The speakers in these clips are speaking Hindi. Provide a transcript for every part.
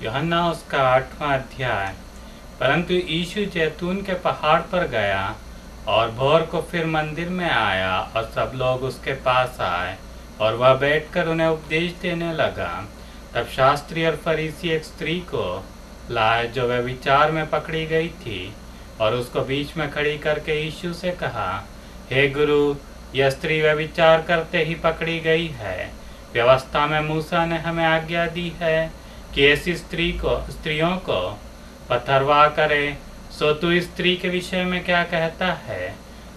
यूहन्ना उसका 8वां अध्याय। परंतु यीशु जैतून के पहाड़ पर गया और भोर को फिर मंदिर में आया और सब लोग उसके पास आए और वह बैठकर उन्हें उपदेश देने लगा। तब शास्त्री और फरीसी एक स्त्री को लाए जो व्यभिचार में पकड़ी गई थी और उसको बीच में खड़ी करके यीशु से कहा, हे गुरु, यह स्त्री व्यभिचार करते ही पकड़ी गई है। व्यवस्था में मूसा ने हमें आज्ञा दी है कि ऐसी स्त्रियों को पथरवाह करे। सो तू इस स्त्री के विषय में क्या कहता है?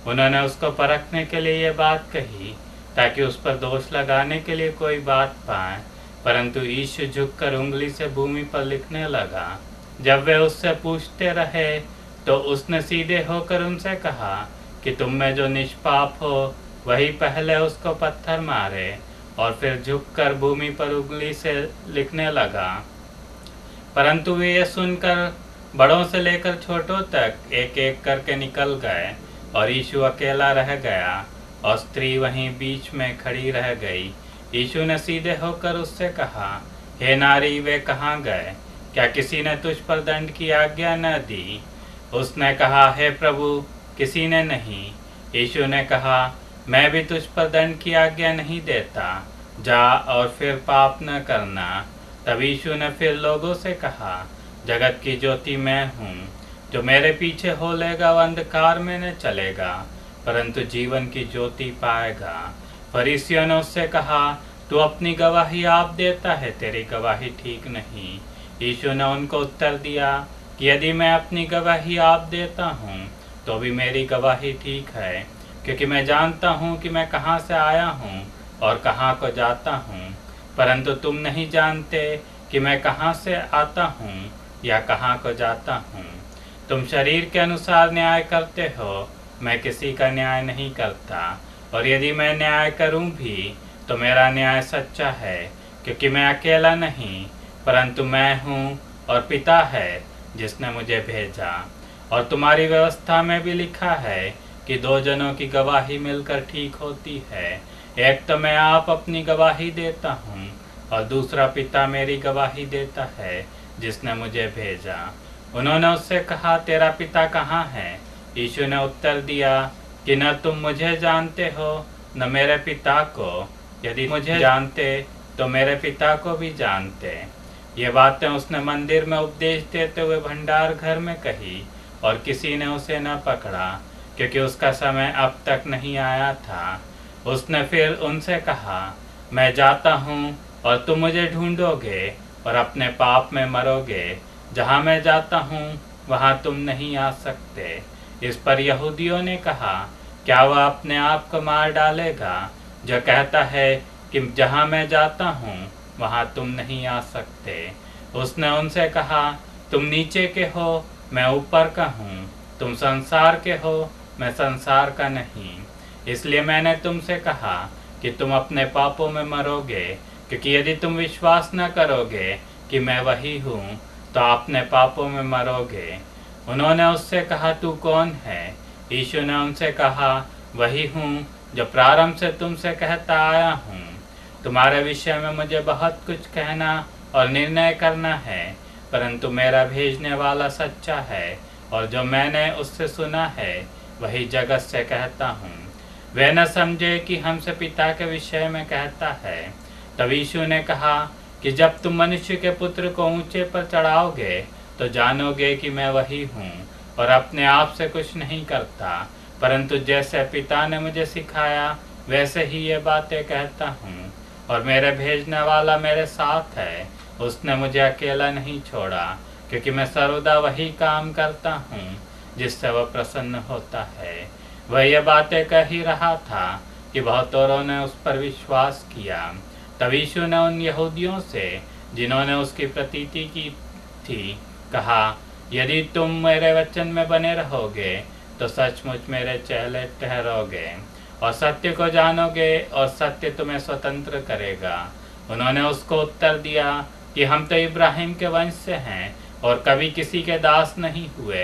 उन्होंने उसको परखने के लिए ये बात कही ताकि उस पर दोष लगाने के लिए कोई बात पाए। परंतु यीशु झुककर उंगली से भूमि पर लिखने लगा। जब वे उससे पूछते रहे तो उसने सीधे होकर उनसे कहा कि तुम में जो निष्पाप हो वही पहले उसको पत्थर मारे। और फिर झुककर भूमि पर उंगली से लिखने लगा। परंतु वे ये सुनकर बड़ों से लेकर छोटों तक एक एक करके निकल गए और यीशु अकेला रह गया और स्त्री वहीं बीच में खड़ी रह गई। यीशु ने सीधे होकर उससे कहा, हे नारी, वे कहाँ गए? क्या किसी ने तुझ पर दंड की आज्ञा न दी? उसने कहा, हे प्रभु, किसी ने नहीं। यीशु ने कहा, मैं भी तुझ पर दंड की आज्ञा नहीं देता, जा और फिर पाप न करना। तब यीशु ने फिर लोगों से कहा, जगत की ज्योति मैं हूँ। जो मेरे पीछे हो लेगा वह अंधकार में न चलेगा परंतु जीवन की ज्योति पाएगा। फरीसियों ने उससे कहा, तू अपनी गवाही आप देता है, तेरी गवाही ठीक नहीं। यीशु ने उनको उत्तर दिया कि यदि मैं अपनी गवाही आप देता हूँ तो भी मेरी गवाही ठीक है, क्योंकि मैं जानता हूँ कि मैं कहाँ से आया हूँ और कहाँ को जाता हूँ। परंतु तुम नहीं जानते कि मैं कहाँ से आता हूँ या कहाँ को जाता हूँ। तुम शरीर के अनुसार न्याय करते हो, मैं किसी का न्याय नहीं करता। और यदि मैं न्याय करूँ भी तो मेरा न्याय सच्चा है, क्योंकि मैं अकेला नहीं परंतु मैं हूँ और पिता है जिसने मुझे भेजा। और तुम्हारी व्यवस्था में भी लिखा है कि 2 जनों की गवाही मिलकर ठीक होती है। एक तो मैं आप अपनी गवाही देता हूँ और दूसरा पिता मेरी गवाही देता है जिसने मुझे भेजा। उन्होंने उससे कहा, तेरा पिता कहाँ है? यीशु ने उत्तर दिया कि न तुम मुझे जानते हो न मेरे पिता को। यदि मुझे जानते तो मेरे पिता को भी जानते। ये बातें उसने मंदिर में उपदेश देते हुए भंडार घर में कही और किसी ने उसे न पकड़ा, क्योंकि उसका समय अब तक नहीं आया था। उसने फिर उनसे कहा, मैं जाता हूँ और तुम मुझे ढूंढोगे और अपने पाप में मरोगे। जहाँ मैं जाता हूँ वहाँ तुम नहीं आ सकते। इस पर यहूदियों ने कहा, क्या वह अपने आप को मार डालेगा जो कहता है कि जहाँ मैं जाता हूँ वहाँ तुम नहीं आ सकते? उसने उनसे कहा, तुम नीचे के हो, मैं ऊपर का हूँ। तुम संसार के हो, मैं संसार का नहीं। इसलिए मैंने तुमसे कहा कि तुम अपने पापों में मरोगे, क्योंकि यदि तुम विश्वास न करोगे कि मैं वही हूँ तो अपने पापों में मरोगे। उन्होंने उससे कहा, तू कौन है? यीशु ने उनसे कहा, वही हूँ जो प्रारंभ से तुमसे कहता आया हूँ। तुम्हारे विषय में मुझे बहुत कुछ कहना और निर्णय करना है, परंतु मेरा भेजने वाला सच्चा है और जो मैंने उससे सुना है वही जगत से कहता हूँ। वे न समझे कि हमसे पिता के विषय में कहता है। तब यीशु ने कहा कि जब तुम मनुष्य के पुत्र को ऊंचे पर चढ़ाओगे तो जानोगे कि मैं वही हूँ और अपने आप से कुछ नहीं करता, परंतु जैसे पिता ने मुझे सिखाया वैसे ही ये बातें कहता हूँ। और मेरे भेजने वाला मेरे साथ है, उसने मुझे अकेला नहीं छोड़ा, क्योंकि मैं सर्वदा वही काम करता हूँ जिससे वह प्रसन्न होता है। वह ये बातें कह ही रहा था कि बहुत औरों ने उस पर विश्वास किया। तब यीशु ने उन यहूदियों से जिन्होंने उसकी प्रतीति की थी कहा, यदि तुम मेरे वचन में बने रहोगे तो सचमुच मेरे चेले ठहरोगे और सत्य को जानोगे और सत्य तुम्हें स्वतंत्र करेगा। उन्होंने उसको उत्तर दिया कि हम तो इब्राहिम के वंश से हैं और कभी किसी के दास नहीं हुए,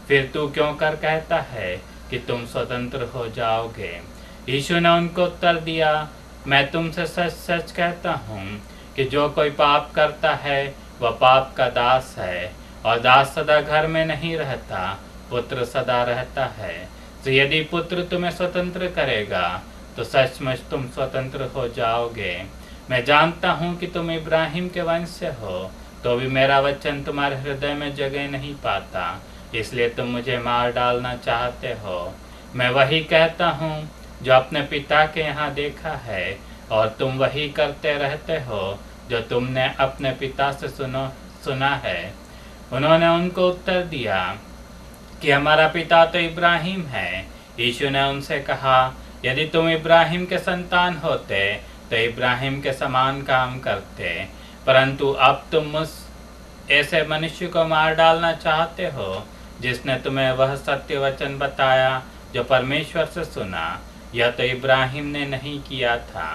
फिर तू क्यों कर कहता है कि तुम स्वतंत्र हो जाओगे? यीशु ने उनको उत्तर दिया, मैं तुमसे सच सच कहता हूँ कि जो कोई पाप करता है वह पाप का दास है, और दास सदा घर में नहीं रहता, पुत्र सदा रहता है। तो यदि पुत्र तुम्हें स्वतंत्र करेगा तो सचमुच तुम स्वतंत्र हो जाओगे। मैं जानता हूँ कि तुम इब्राहिम के वंश से हो, तो भी मेरा वचन तुम्हारे हृदय में जगह नहीं पाता, इसलिए तुम मुझे मार डालना चाहते हो। मैं वही कहता हूँ जो अपने पिता के यहाँ देखा है, और तुम वही करते रहते हो जो तुमने अपने पिता से सुना है। उन्होंने उनको उत्तर दिया कि हमारा पिता तो इब्राहिम है। यीशु ने उनसे कहा, यदि तुम इब्राहिम के संतान होते तो इब्राहिम के समान काम करते, परंतु अब तुम उस ऐसे मनुष्य को मार डालना चाहते हो जिसने तुम्हें वह सत्य वचन बताया जो परमेश्वर से सुना। यह तो इब्राहिम ने नहीं किया था।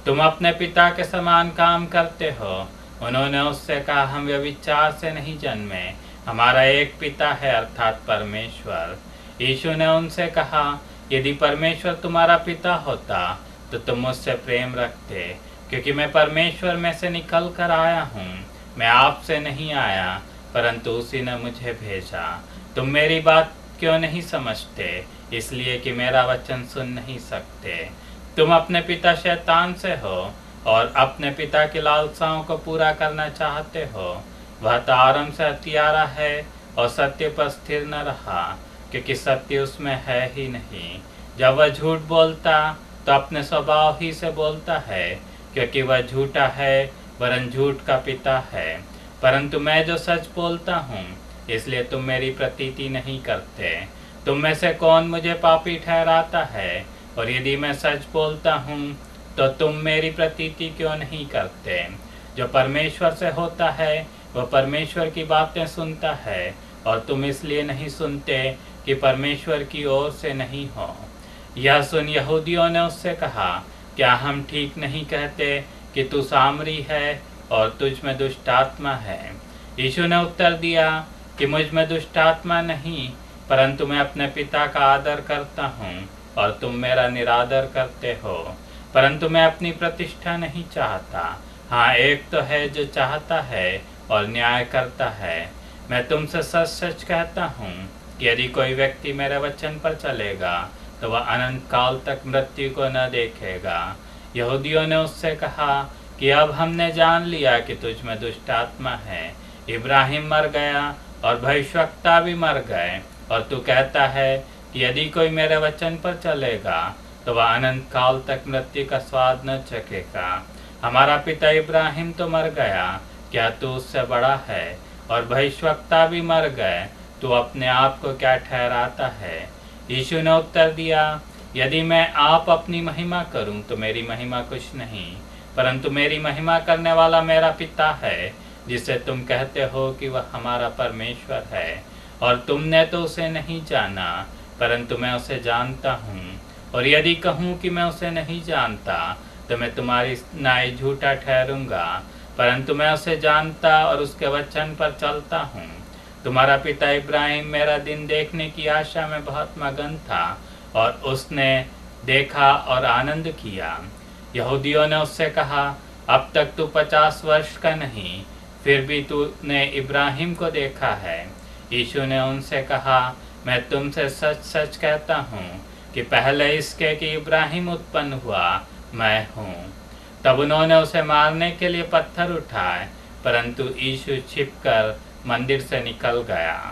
तुम अपने पिता के समान काम करते हो। उन्होंने उससे कहा, हम व्यभिचार से नहीं जन्मे, हमारा एक पिता है अर्थात परमेश्वर। यीशु ने उनसे कहा, यदि परमेश्वर तुम्हारा पिता होता तो तुम मुझसे प्रेम रखते, क्योंकि मैं परमेश्वर में से निकल कर आया हूँ। मैं आपसे नहीं आया, परंतु उसी ने मुझे भेजा। तुम मेरी बात क्यों नहीं समझते? इसलिए कि मेरा वचन सुन नहीं सकते। तुम अपने पिता शैतान से हो और अपने पिता की लालसाओं को पूरा करना चाहते हो। वह तो आरंभ से हत्यारा है और सत्य पर स्थिर न रहा, क्योंकि सत्य उसमें है ही नहीं। जब वह झूठ बोलता तो अपने स्वभाव ही से बोलता है, क्योंकि वह झूठा है, वरन झूठ का पिता है। परंतु मैं जो सच बोलता हूँ, इसलिए तुम मेरी प्रतीति नहीं करते। तुम में से कौन मुझे पापी ठहराता है? और यदि मैं सच बोलता हूँ तो तुम मेरी प्रतीति क्यों नहीं करते? जो परमेश्वर से होता है वह परमेश्वर की बातें सुनता है, और तुम इसलिए नहीं सुनते कि परमेश्वर की ओर से नहीं हो। यह सुन यहूदियों ने उससे कहा, क्या हम ठीक नहीं कहते कि तू सामरी है और तुझ में दुष्ट आत्मा है? यीशु ने उत्तर दिया कि मुझ में दुष्ट आत्मा नहीं, परंतु मैं अपने पिता का आदर करता हूँ और तुम मेरा निरादर करते हो। परंतु मैं अपनी प्रतिष्ठा नहीं चाहता, हाँ एक तो है जो चाहता है और न्याय करता है। मैं तुमसे सच सच कहता हूँ कि यदि कोई व्यक्ति मेरे वचन पर चलेगा तो वह अनंत काल तक मृत्यु को न देखेगा। यहूदियों ने उससे कहा कि अब हमने जान लिया कि तुझ में दुष्ट आत्मा है। इब्राहिम मर गया और भविष्यवक्ता भी मर गए, और तू कहता है कि यदि कोई मेरे वचन पर चलेगा तो वह अनंत काल तक मृत्यु का स्वाद न चखेगा। हमारा पिता इब्राहिम तो मर गया, क्या तू उससे बड़ा है? और भविष्यवक्ता भी मर गए, तू अपने आप को क्या ठहराता है? यीशु ने उत्तर दिया, यदि मैं आप अपनी महिमा करूं तो मेरी महिमा कुछ नहीं, परंतु मेरी महिमा करने वाला मेरा पिता है, जिसे तुम कहते हो कि वह हमारा परमेश्वर है। और तुमने तो उसे नहीं जाना, परंतु मैं उसे जानता हूँ। और यदि कहूँ कि मैं उसे नहीं जानता तो मैं तुम्हारी नाई झूठा ठहरूंगा, परंतु मैं उसे जानता और उसके वचन पर चलता हूँ। तुम्हारा पिता इब्राहिम मेरा दिन देखने की आशा में बहुत मगन था, और उसने देखा और आनंद किया। यहूदियों ने उससे कहा, अब तक तू 50 वर्ष का नहीं, फिर भी तूने इब्राहिम को देखा है। यीशु ने उनसे कहा, मैं तुमसे सच सच कहता हूँ कि पहले इसके कि इब्राहिम उत्पन्न हुआ, मैं हूँ। तब उन्होंने उसे मारने के लिए पत्थर उठाए, परंतु यीशु छिपकर मंदिर से निकल गया।